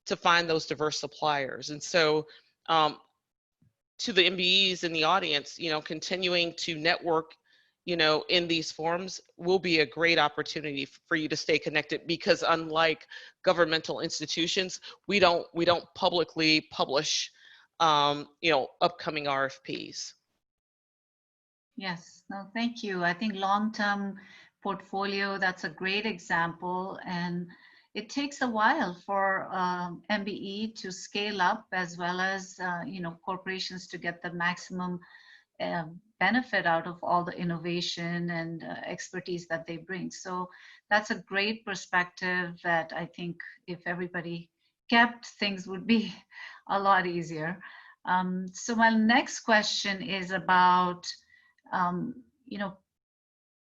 to find those diverse suppliers. And so to the MBEs in the audience, continuing to network, in these forums will be a great opportunity for you to stay connected, because unlike governmental institutions, we don't publicly publish, upcoming RFPs. Yes, no, thank you. I think long-term portfolio, that's a great example. And it takes a while for MBE to scale up, as well as, corporations to get the maximum benefit out of all the innovation and expertise that they bring. So that's a great perspective that I think if everybody kept, things would be a lot easier. So my next question is about,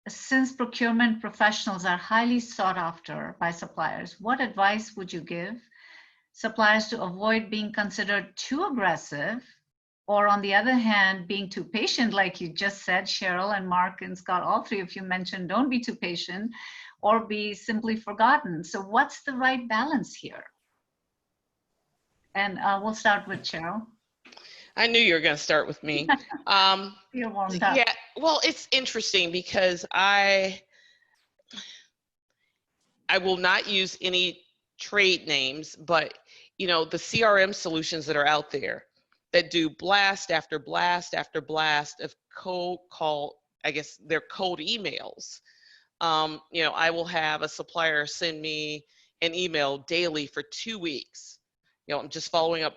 since procurement professionals are highly sought after by suppliers, what advice would you give suppliers to avoid being considered too aggressive, or on the other hand, being too patient, like you just said, Cheryl and Mark and Scott, all three of you mentioned, don't be too patient, or be simply forgotten. So what's the right balance here? And we'll start with Cheryl. I knew you were going to start with me. You're warmed up. Yeah, well, it's interesting because I will not use any trade names, but the CRM solutions that are out there that do blast after blast after blast of cold call, I guess they're cold emails. I will have a supplier send me an email daily for 2 weeks. I'm just following up.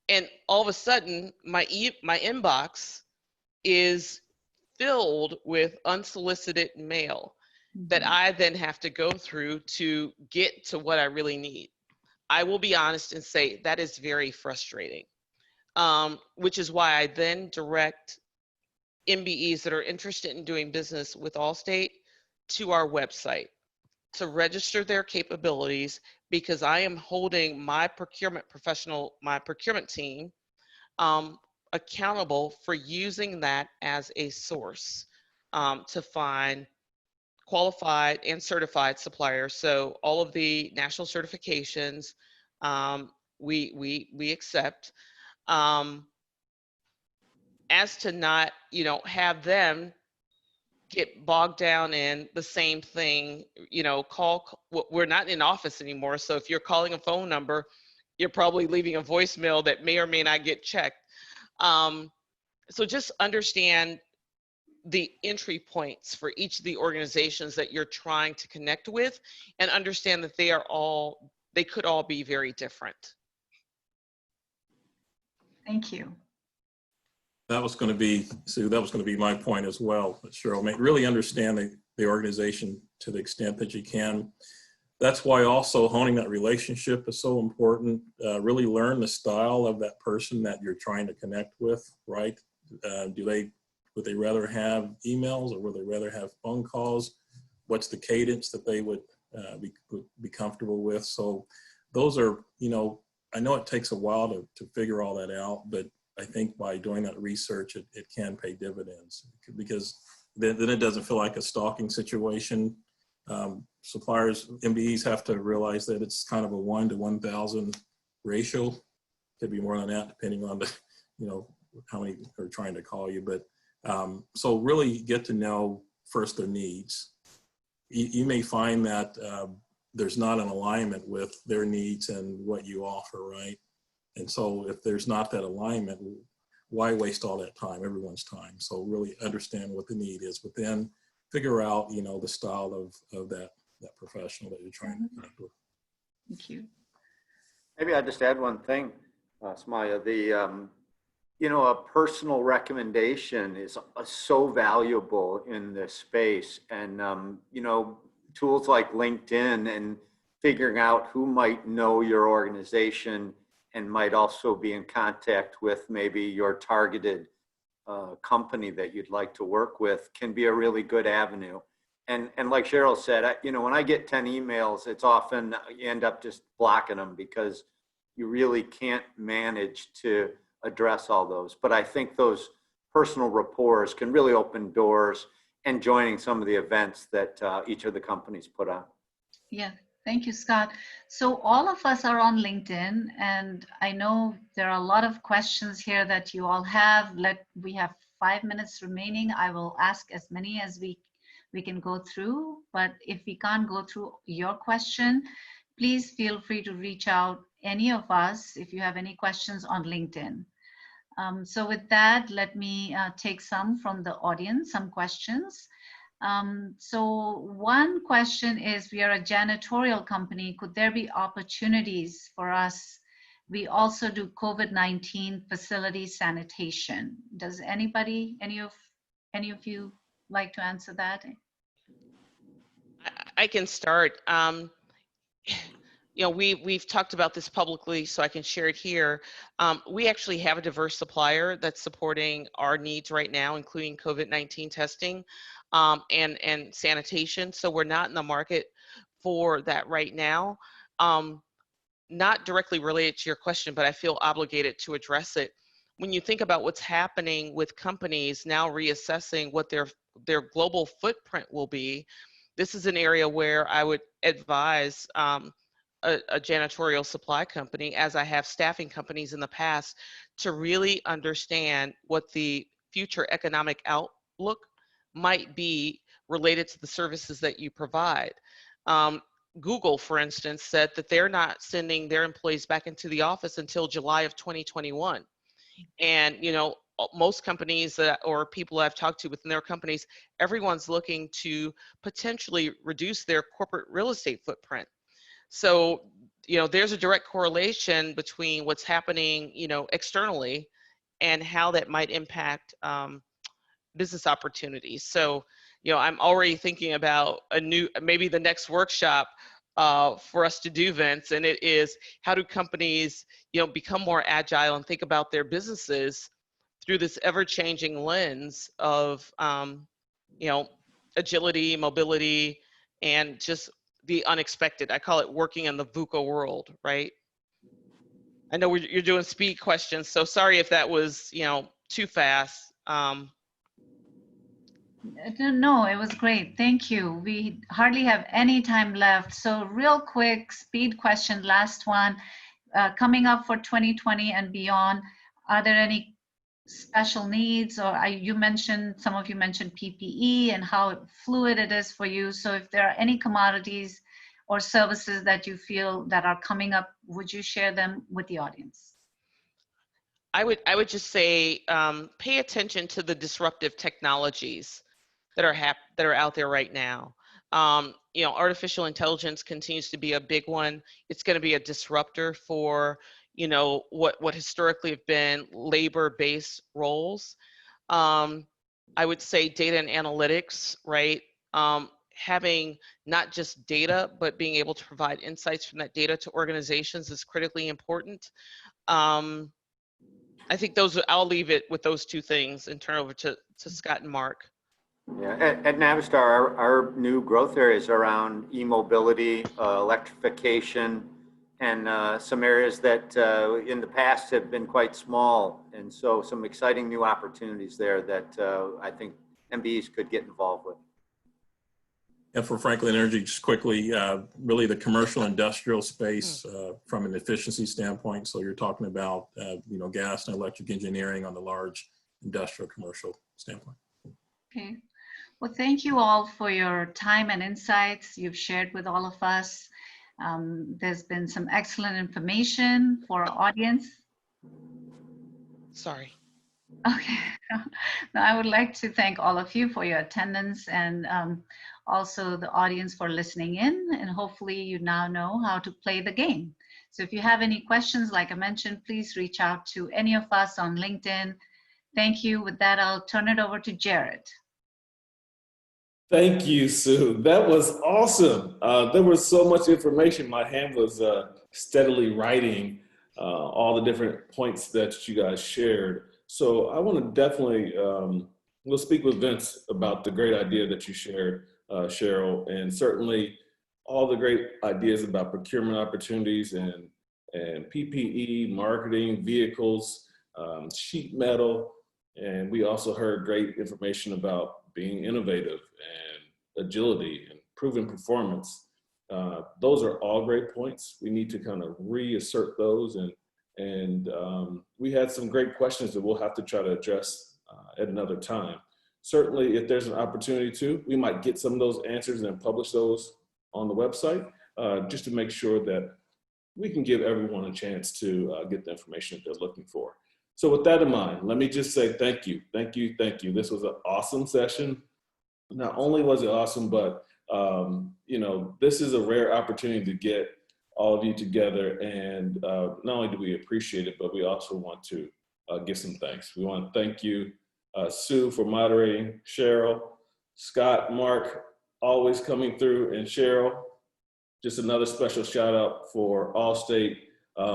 And all of a sudden, my inbox is filled with unsolicited mail that I then have to go through to get to what I really need. I will be honest and say that is very frustrating, which is why I then direct MBEs that are interested in doing business with Allstate to our website to register their capabilities, because I am holding my procurement team accountable for using that as a source to find qualified and certified suppliers. So all of the national certifications we accept, as to not have them get bogged down in the same thing. We're not in office anymore, so if you're calling a phone number, you're probably leaving a voicemail that may or may not get checked. So just understand the entry points for each of the organizations that you're trying to connect with, and understand that they could all be very different. Thank you. That was going to be, Sue, that was going to be my point as well, Cheryl. Really understand the organization to the extent that you can. That's why also honing that relationship is so important. Really learn the style of that person that you're trying to connect with, right? Would they rather have emails, or would they rather have phone calls? What's the cadence that they would be comfortable with? So those are, I know it takes a while to figure all that out, but I think by doing that research, it can pay dividends, because then it doesn't feel like a stalking situation. Suppliers, MBEs have to realize that it's kind of a 1 to 1,000 ratio. Could be more than that, depending on how many are trying to call you. But so really get to know first their needs. You may find that there's not an alignment with their needs and what you offer, right? And so if there's not that alignment, why waste all that time, everyone's time? So really understand what the need is, but then figure out, the style of that professional that you're trying to connect with. Thank you. Maybe I'll just add one thing, Smalia. A personal recommendation is so valuable in this space. And, tools like LinkedIn and figuring out who might know your organization and might also be in contact with maybe your targeted company that you'd like to work with can be a really good avenue. And like Cheryl said, when I get 10 emails, it's often you end up just blocking them because you really can't manage to address all those. But I think those personal rapports can really open doors and joining some of the events that each of the companies put on. Yeah, thank you, Scott. So all of us are on LinkedIn, and I know there are a lot of questions here that you all have. We have 5 minutes remaining. I will ask as many as we can go through, but if we can't go through your question, please feel free to reach out any of us if you have any questions on LinkedIn. So with that, let me take some from the audience, some questions. So one question is, we are a janitorial company. Could there be opportunities for us? We also do COVID-19 facility sanitation. Does anybody, any of you like to answer that? I can start. We've talked about this publicly, so I can share it here. We actually have a diverse supplier that's supporting our needs right now, including COVID-19 testing and sanitation. So we're not in the market for that right now. Not directly related to your question, but I feel obligated to address it. When you think about what's happening with companies now reassessing what their global footprint will be, this is an area where I would advise a janitorial supply company, as I have staffing companies in the past, to really understand what the future economic outlook might be related to the services that you provide. Google, for instance, said that they're not sending their employees back into the office until July of 2021. And, most companies or people I've talked to within their companies, everyone's looking to potentially reduce their corporate real estate footprint. So, there's a direct correlation between what's happening, externally and how that might impact business opportunities. So, I'm already thinking about maybe the next workshop for us to do, Vince, and it is, how do companies, become more agile and think about their businesses through this ever-changing lens of, agility, mobility, and just the unexpected. I call it working in the VUCA world, right? I know you're doing speed questions, so sorry if that was, too fast. No, it was great. Thank you. We hardly have any time left. So real quick, speed question, last one. Coming up for 2020 and beyond, are there any special needs, or some of you mentioned PPE and how fluid it is for you. So if there are any commodities or services that you feel that are coming up, would you share them with the audience? I would just say, pay attention to the disruptive technologies that are out there right now. Artificial intelligence continues to be a big one. It's going to be a disruptor for what historically have been labor-based roles. I would say data and analytics, right? Having not just data, but being able to provide insights from that data to organizations is critically important. I think I'll leave it with those two things and turn over to Scott and Mark. Yeah, at Navistar, our new growth areas around e-mobility, electrification, and some areas that in the past have been quite small. And so some exciting new opportunities there that I think MBEs could get involved with. And for Franklin Energy, just quickly, really the commercial industrial space from an efficiency standpoint. So you're talking about, gas and electric engineering on the large industrial commercial standpoint. Okay. Well, thank you all for your time and insights you've shared with all of us. There's been some excellent information for our audience. Sorry. Okay. No, I would like to thank all of you for your attendance, and also the audience for listening in, and hopefully you now know how to play the game. So if you have any questions, like I mentioned, please reach out to any of us on LinkedIn. Thank you. With that, I'll turn it over to Jared. Thank you, Sue. That was awesome. There was so much information. My hand was steadily writing all the different points that you guys shared. So I want to definitely, we'll speak with Vince about the great idea that you shared, Cheryl, and certainly all the great ideas about procurement opportunities and PPE, marketing, vehicles, sheet metal. And we also heard great information about being innovative and agility and proven performance. Those are all great points. We need to kind of reassert those, and we had some great questions that we'll have to try to address at another time. Certainly, if there's an opportunity to, we might get some of those answers and publish those on the website, just to make sure that we can give everyone a chance to get the information that they're looking for. So with that in mind, let me just say thank you, thank you, thank you. This was an awesome session. Not only was it awesome, but you know, this is a rare opportunity to get all of you together, and not only do we appreciate it, but we also want to give some thanks. We want to thank you, Sue, for moderating, Cheryl, Scott, Mark, always coming through, and Cheryl. Just another special shout out for Allstate.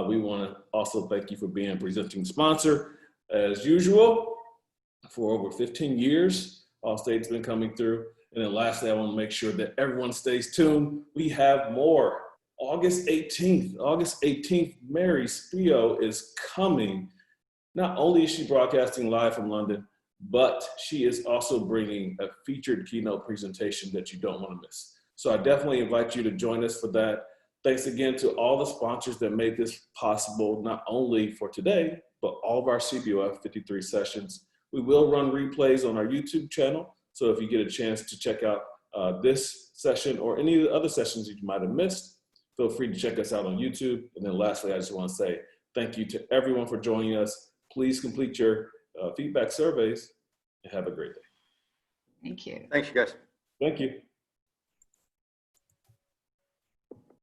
We want to also thank you for being a presenting sponsor, as usual, for over 15 years. Allstate's been coming through. And then lastly, I want to make sure that everyone stays tuned. We have more. August 18th, Mary Spio is coming. Not only is she broadcasting live from London, but she is also bringing a featured keynote presentation that you don't want to miss. So I definitely invite you to join us for that. Thanks again to all the sponsors that made this possible, not only for today, but all of our CBOF53 sessions. We will run replays on our YouTube channel. So if you get a chance to check out this session or any of the other sessions that you might have missed, feel free to check us out on YouTube. And then lastly, I just want to say thank you to everyone for joining us. Please complete your feedback surveys and have a great day. Thank you. Thanks, you guys. Thank you.